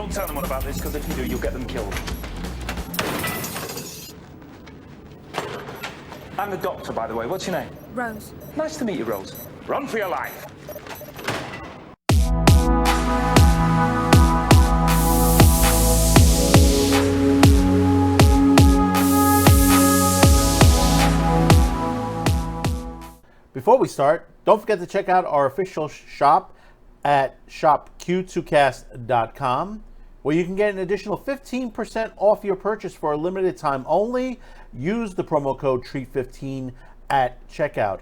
Don't tell anyone about this, because if you do, you'll get them killed. I'm the doctor, by the way. What's your name? Rose. Nice to meet you, Rose. Run for your life. Before we start, don't forget to check out our official shop at shopq2cast.com, where you can get an additional 15% off your purchase for a limited time only. Use the promo code TREAT15 at checkout.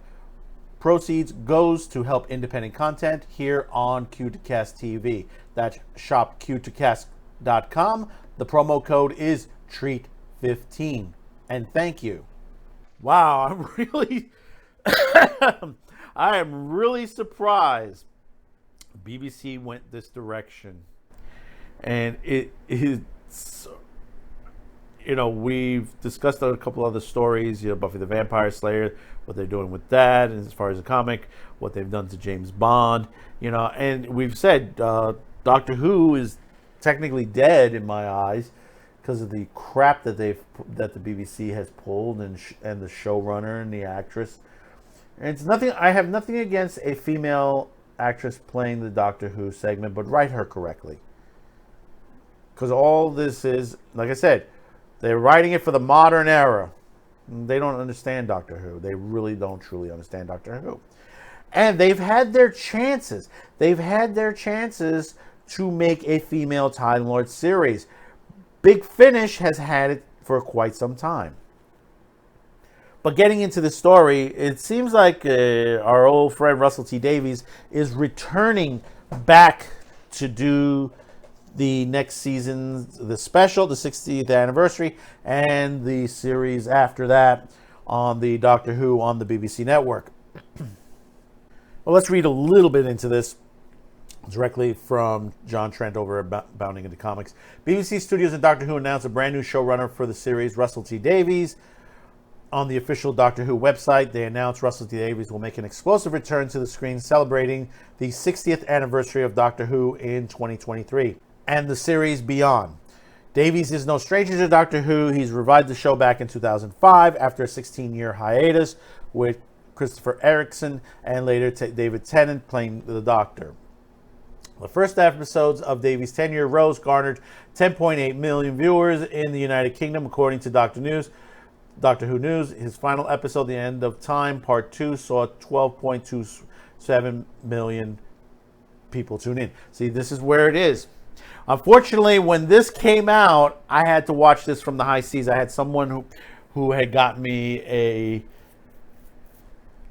Proceeds goes to help independent content here on Q2Cast TV. That's shopq2cast.com. The promo code is TREAT15. And thank you. Wow, I'm really... I am really surprised BBC went this direction. And it is, you know, we've discussed a couple other stories, you know, Buffy the Vampire Slayer, what they're doing with that, and as far as the comic, what they've done to James Bond, you know, and we've said Doctor Who is technically dead in my eyes because of the crap that the BBC has pulled, and the showrunner and the actress. And it's nothing. I have nothing against a female actress playing the Doctor Who segment, but write her correctly. Because all this is, like I said, they're writing it for the modern era. They don't understand Doctor Who. They really don't truly understand Doctor Who. And they've had their chances. They've had their chances to make a female Time Lord series. Big Finish has had it for quite some time. But getting into the story, it seems like our old friend Russell T Davies is returning back to do the next season, the special, the 60th anniversary, and the series after that on the Doctor Who on the BBC network. Well, let's read a little bit into this directly from John Trent over at Bounding Into Comics. BBC Studios and Doctor Who announced a brand new showrunner for the series, Russell T Davies. On the official Doctor Who website, they announced Russell T Davies will make an explosive return to the screen celebrating the 60th anniversary of Doctor Who in 2023 and the series beyond. Davies is no stranger to Doctor Who. He's revived the show back in 2005 after a 16-year hiatus with Christopher Eccleston and later David Tennant playing the Doctor. The first episodes of Davies' tenure, Rose, garnered 10.8 million viewers in the United Kingdom, according to Doctor Who News. His final episode, The End of Time, Part 2, saw 12.27 million people tune in. See, this is where it is. Unfortunately, when this came out, I had to watch this from the high seas. I had someone who had got me a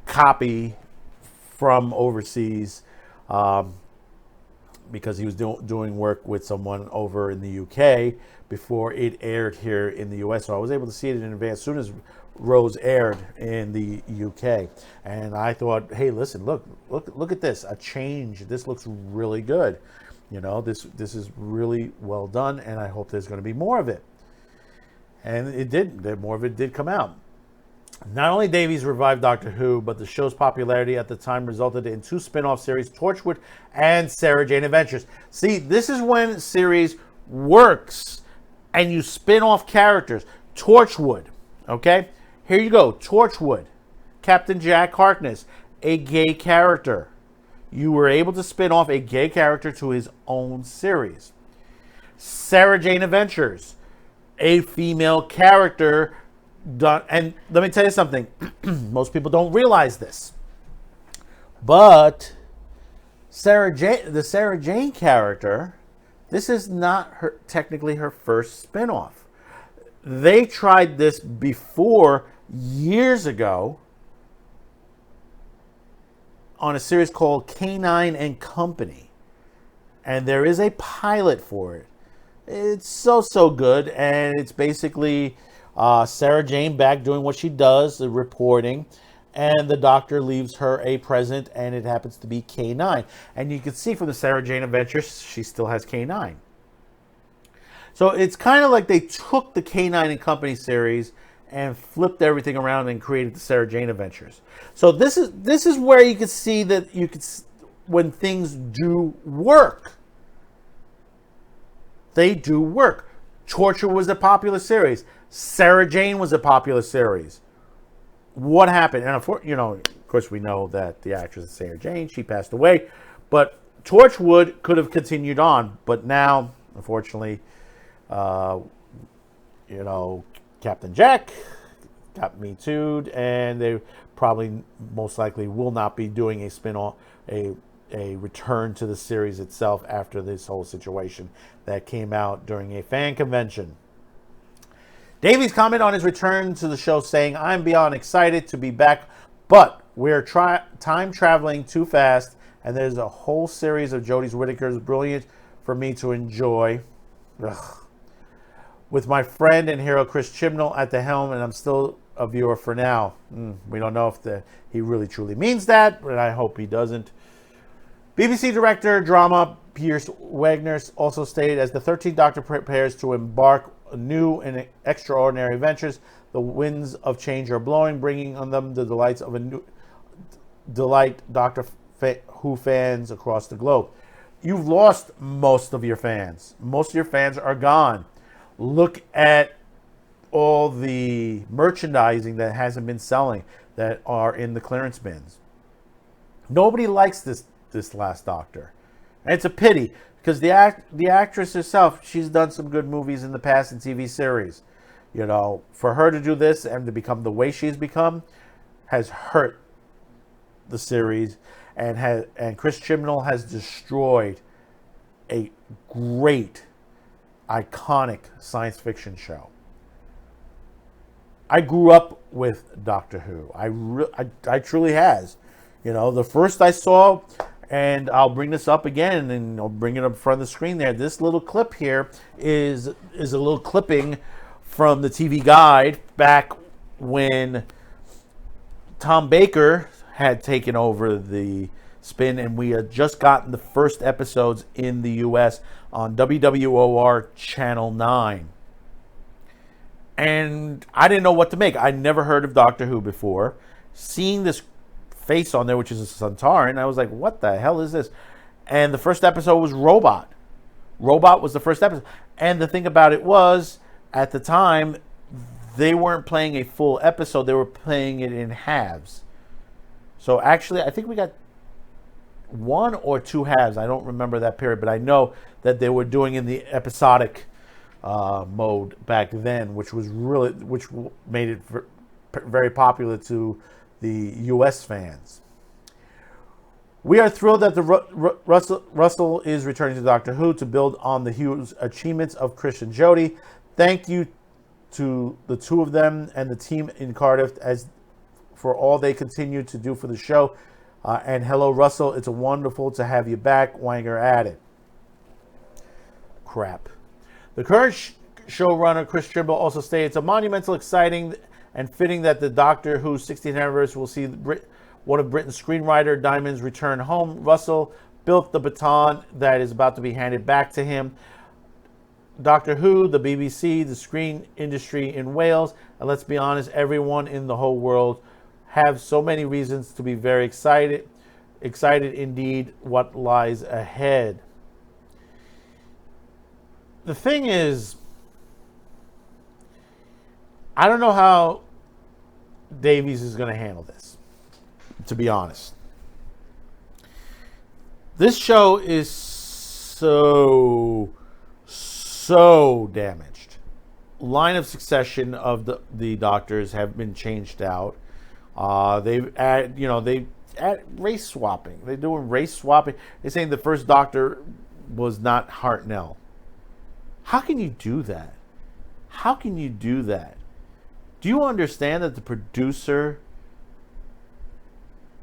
copy from overseas because he was doing work with someone over in the UK before it aired here in the US. So I was able to see it in advance as soon as Rose aired in the UK. And I thought, hey, listen, look at this, a change. This looks really good. You know, this is really well done, and I hope there's going to be more of it. And it did. More of it did come out. Not only Davies revived Doctor Who, but the show's popularity at the time resulted in 2 spin-off series, Torchwood and Sarah Jane Adventures. See, this is when series works and you spin off characters. Torchwood, okay? Here you go, Torchwood. Captain Jack Harkness, a gay character. You were able to spin off a gay character to his own series. Sarah Jane Adventures, a female character done. And let me tell you something. Most people don't realize this. But the Sarah Jane character, this is not technically her first spin-off. They tried this before years ago on a series called K9 and Company. And there is a pilot for it. It's so good. And it's basically Sarah Jane back doing what she does, the reporting. And the Doctor leaves her a present, and it happens to be K9. And you can see from the Sarah Jane Adventures, she still has K9. So it's kind of like they took the K9 and Company series and flipped everything around and created the Sarah Jane Adventures. So this is where you can see that when things do work. They do work. Torture was a popular series. Sarah Jane was a popular series. What happened? And of course, we know that the actress Sarah Jane, she passed away. But Torchwood could have continued on. But now, unfortunately, Captain Jack got Me Too'd, and they probably most likely will not be doing a spin-off, a return to the series itself after this whole situation that came out during a fan convention. Davies commented on his return to the show saying, "I'm beyond excited to be back, but we're time traveling too fast, and there's a whole series of Jodie Whittaker's brilliant for me to enjoy. Ugh. With my friend and hero Chris Chibnall at the helm, and I'm still a viewer for now." We don't know if he really truly means that, but I hope he doesn't. BBC director drama Piers Wagner also stated, as the 13th Doctor prepares to embark on new and extraordinary adventures, the winds of change are blowing, bringing on them the delights of a new Doctor Who fans across the globe. You've lost most of your fans. Most of your fans are gone. Look at all the merchandising that hasn't been selling, that are in the clearance bins. Nobody likes this last Doctor. And it's a pity, because the actress herself, she's done some good movies in the past and TV series. For her to do this and to become the way she's become has hurt the series, and Chris Chibnall has destroyed a great, iconic science fiction show. I grew up with Doctor Who. I truly has. The first I saw, and I'll bring this up again, and I'll bring it up in front of the screen there. This little clip here is a little clipping from the TV Guide back when Tom Baker had taken over the spin, and we had just gotten the first episodes in the U.S. on WWOR Channel 9. And I didn't know what to make. I'd never heard of Doctor Who before. Seeing this face on there, which is a Centauran, I was like, what the hell is this? And the first episode was Robot. Robot was the first episode. And the thing about it was, at the time, they weren't playing a full episode. They were playing it in halves. So actually, I think we got 1 or 2 halves. I don't remember that period, but I know that they were doing in the episodic mode back then, which made it very popular to the U.S. fans. We are thrilled that Russell is returning to Doctor Who to build on the huge achievements of Chris and Jodie. Thank you to the two of them and the team in Cardiff for all they continue to do for the show. And hello, Russell. It's wonderful to have you back. Wanger added. Crap. The current showrunner, Chris Chibnall, also stated, it's a monumental, exciting, and fitting that the Doctor Who's 60th anniversary will see one of Britain's screenwriter Diamond's return home. Russell built the baton that is about to be handed back to him. Doctor Who, the BBC, the screen industry in Wales, and let's be honest, everyone in the whole world have so many reasons to be very excited. Excited indeed what lies ahead. The thing is, I don't know how Davies is going to handle this, to be honest. This show is so damaged. Line of succession of the doctors have been changed out. They've add race swapping. They're doing race swapping. They're saying the first Doctor was not Hartnell. How can you do that? How can you do that? Do you understand that the producer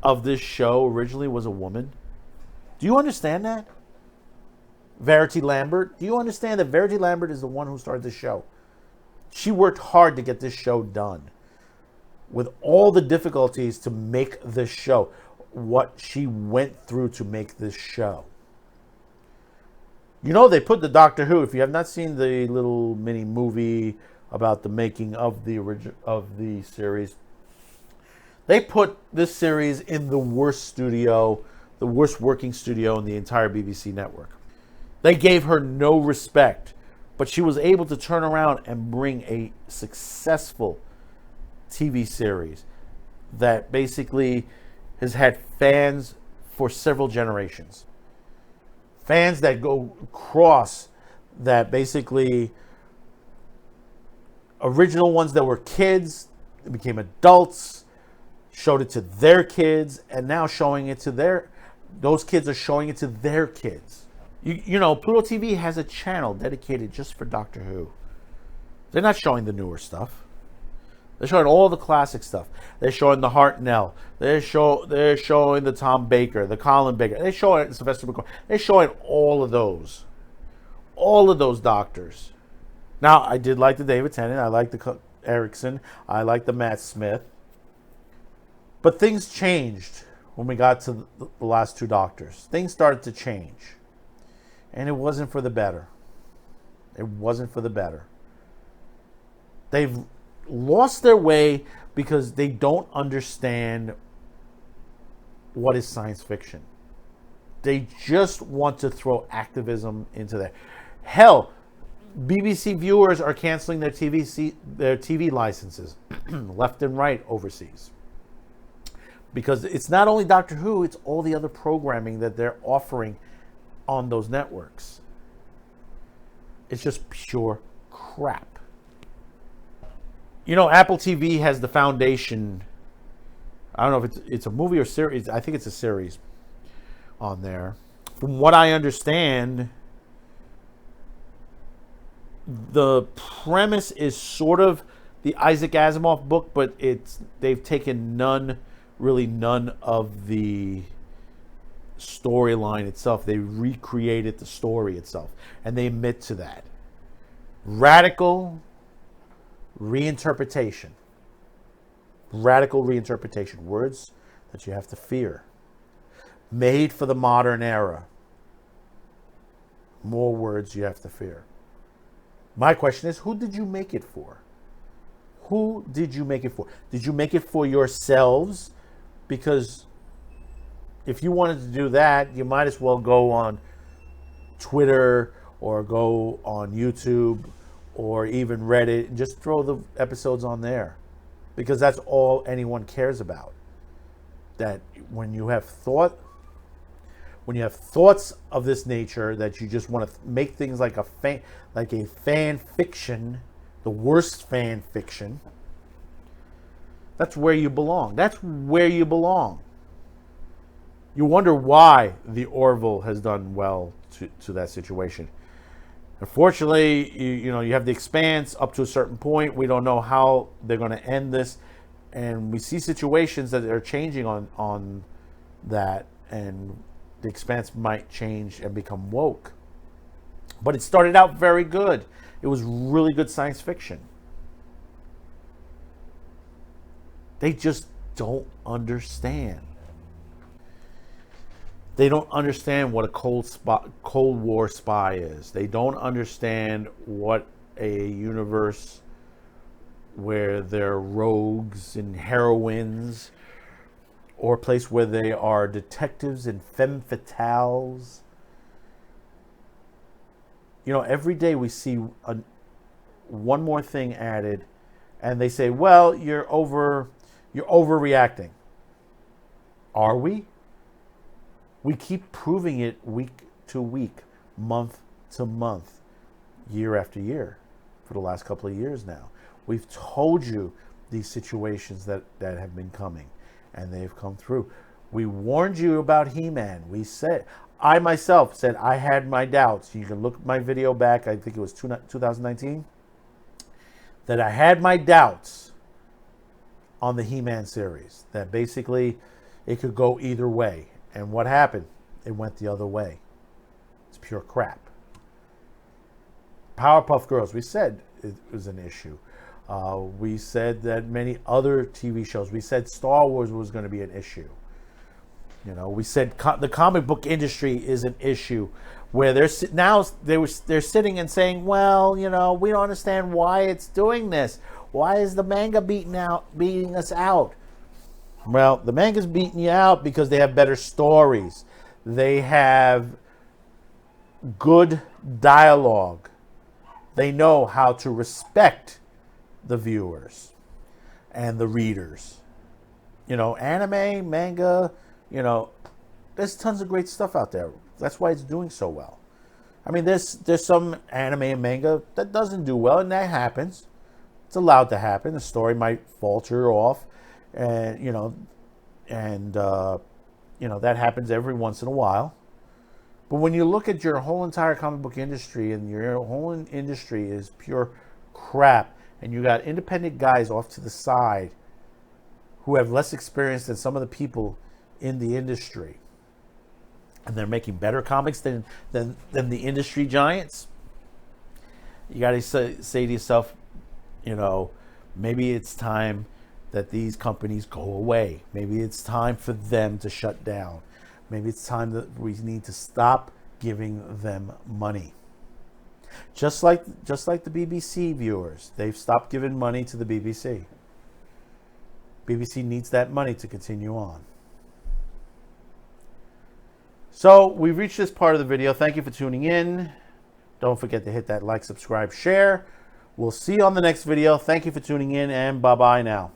of this show originally was a woman? Do you understand that? Verity Lambert. Do you understand that Verity Lambert is the one who started the show? She worked hard to get this show done. With all the difficulties to make this show. What she went through to make this show. They put the Doctor Who, if you have not seen the little mini movie about the making of the series, they put this series in the worst working studio in the entire BBC network. They gave her no respect But she was able to turn around and bring a successful TV series that basically has had fans for several generations. Fans that go across, that basically original ones that were kids became adults, showed it to their kids, and now showing it to those kids are showing it to their kids. You know, Pluto TV has a channel dedicated just for Doctor Who. They're not showing the newer stuff. They're showing all the classic stuff. They're showing the Hartnell. They're showing the Tom Baker, the Colin Baker. They're showing Sylvester McCoy. They're showing all of those doctors. Now, I did like the David Tennant. I like the Erickson. I like the Matt Smith. But things changed when we got to the last two doctors. Things started to change. And it wasn't for the better. It wasn't for the better. They've lost their way because they don't understand what is science fiction. They just want to throw activism into there. Hell, BBC viewers are canceling their TV licenses left and right overseas. Because it's not only Doctor Who, it's all the other programming that they're offering on those networks. It's just pure crap. You know, Apple TV has the Foundation. I don't know if it's a movie or series. I think it's a series on there. From what I understand, the premise is sort of the Isaac Asimov book, but they've taken none of the storyline itself. They recreated the story itself, and they admit to that. Radical reinterpretation. Radical reinterpretation. Words that you have to fear. Made for the modern era. More words you have to fear. My question is, who did you make it for? Who did you make it for? Did you make it for yourselves? Because if you wanted to do that, you might as well go on Twitter or go on YouTube or even Reddit and just throw the episodes on there. Because that's all anyone cares about. That when you have thoughts of this nature, that you just want to make things like a fan fiction, the worst fan fiction, that's where you belong. That's where you belong. You wonder why the Orville has done well to that situation. Unfortunately, you know, you have the Expanse up to a certain point. We don't know how they're going to end this. And we see situations that are changing on that. And the Expanse might change and become woke. But it started out very good. It was really good science fiction. They just don't understand. They don't understand what a Cold War spy is. They don't understand what a universe where there are rogues and heroines, or a place where they are detectives and femme fatales. You know, every day we see one more thing added, and they say, well, you're overreacting. Are we? We keep proving it week to week, month to month, year after year, for the last couple of years now. We've told you these situations that have been coming, and they've come through. We warned you about He-Man. I myself said I had my doubts. You can look at my video back, I think it was 2019, that I had my doubts on the He-Man series, that basically it could go either way. And what happened? It went the other way. It's pure crap. Powerpuff Girls, we said it was an issue. We said that many other TV shows. We said Star Wars was going to be an issue. You know, we said the comic book industry is an issue, where they're sitting and saying, well, you know, we don't understand why it's doing this. Why is the manga beating us out? Well, the manga's beating you out because they have better stories. They have good dialogue. They know how to respect the viewers and the readers. You know, anime, manga, you know, there's tons of great stuff out there. That's why it's doing so well. I mean, there's some anime and manga that doesn't do well, and that happens. It's allowed to happen. The story might falter off, and you know, that happens every once in a while. But when you look at your whole entire comic book industry, and your whole industry is pure crap, and you got independent guys off to the side who have less experience than some of the people in the industry, and they're making better comics than the industry giants, you got to say to yourself, you know, maybe it's time that these companies go away. Maybe it's time for them to shut down. Maybe it's time that we need to stop giving them money. Just like the BBC viewers, they've stopped giving money to the BBC. BBC needs that money to continue on. So we've reached this part of the video. Thank you for tuning in. Don't forget to hit that like, subscribe, share. We'll see you on the next video. Thank you for tuning in, and bye-bye now.